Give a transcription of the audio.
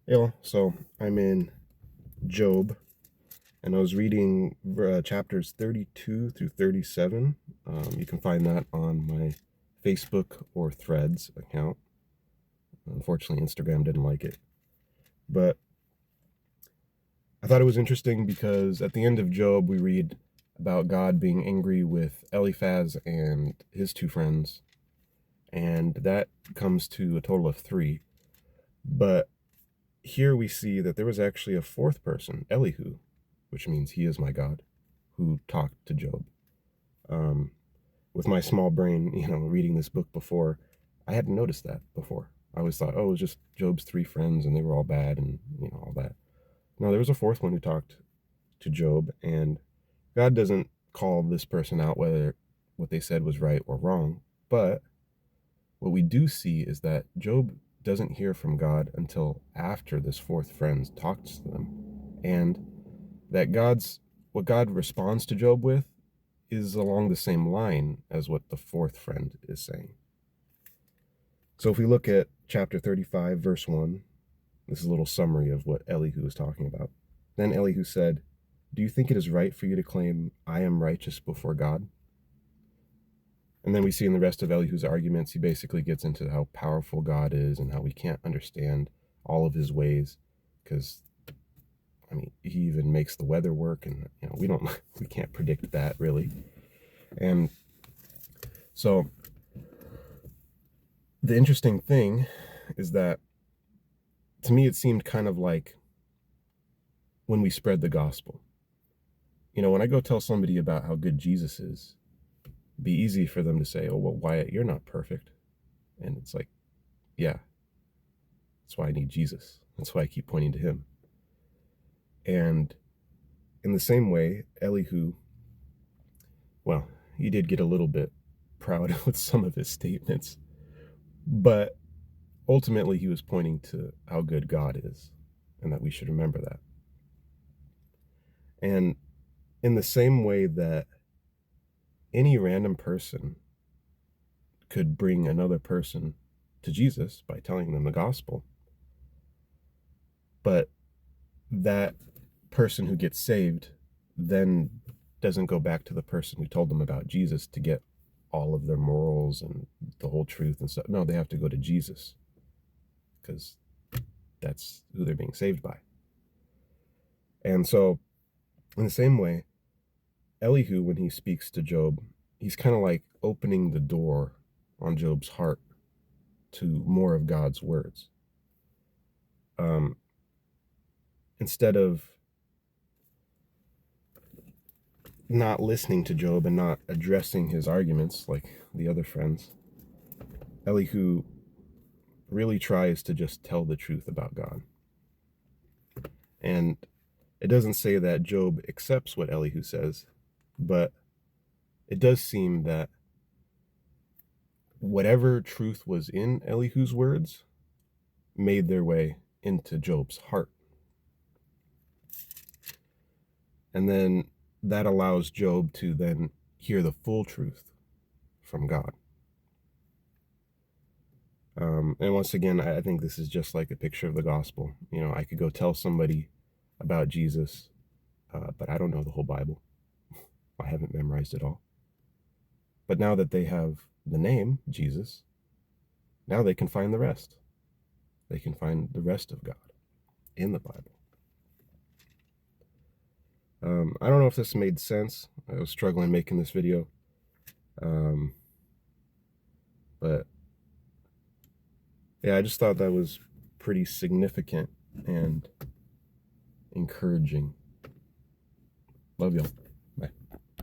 Yeah, so I'm in Job, and I was reading chapters 32 through 37. You can find that on my Facebook or Threads account. Unfortunately, Instagram didn't like it. But I thought it was interesting because at the end of Job, we read about God being angry with Eliphaz and his two friends, and that comes to a total of three. But here we see that there was actually a fourth person, Elihu, which means he is my God, who talked to Job. Um, with my small brain, reading this book before, I hadn't noticed that before. I always thought, oh, it was just Job's three friends and they were all bad and, all that. No, there was a fourth one who talked to Job, and God doesn't call this person out whether what they said was right or wrong. But what we do see is that Job doesn't hear from God until after this fourth friend talks to them. And that what God responds to Job with is along the same line as what the fourth friend is saying. So if we look at chapter 35, verse 1, this is a little summary of what Elihu is talking about. Then Elihu said, "Do you think it is right for you to claim, 'I am righteous before God'?" And then we see in the rest of Elihu's arguments, he basically gets into how powerful God is and how we can't understand all of his ways because, he even makes the weather work, and we can't predict that really. And so the interesting thing is that to me, it seemed kind of like when we spread the gospel. When I go tell somebody about how good Jesus is, it'd be easy for them to say, "Oh, well, Wyatt, you're not perfect." And it's like, yeah, that's why I need Jesus. That's why I keep pointing to him. And in the same way, Elihu, well, he did get a little bit proud with some of his statements, but ultimately he was pointing to how good God is and that we should remember that. And in the same way that any random person could bring another person to Jesus by telling them the gospel, but that person who gets saved then doesn't go back to the person who told them about Jesus to get all of their morals and the whole truth and stuff. No, they have to go to Jesus because that's who they're being saved by. And so, in the same way, Elihu, when he speaks to Job, he's kind of like opening the door on Job's heart to more of God's words. Instead of not listening to Job and not addressing his arguments like the other friends, Elihu really tries to just tell the truth about God. And it doesn't say that Job accepts what Elihu says, but it does seem that whatever truth was in Elihu's words made their way into Job's heart. And then that allows Job to then hear the full truth from God. And once again, I think this is just like a picture of the gospel. I could go tell somebody about Jesus, but I don't know the whole Bible. I haven't memorized it all. But now that they have the name, Jesus, now they can find the rest. They can find the rest of God in the Bible. I don't know if this made sense. I was struggling making this video. But yeah, I just thought that was pretty significant and encouraging. Love y'all.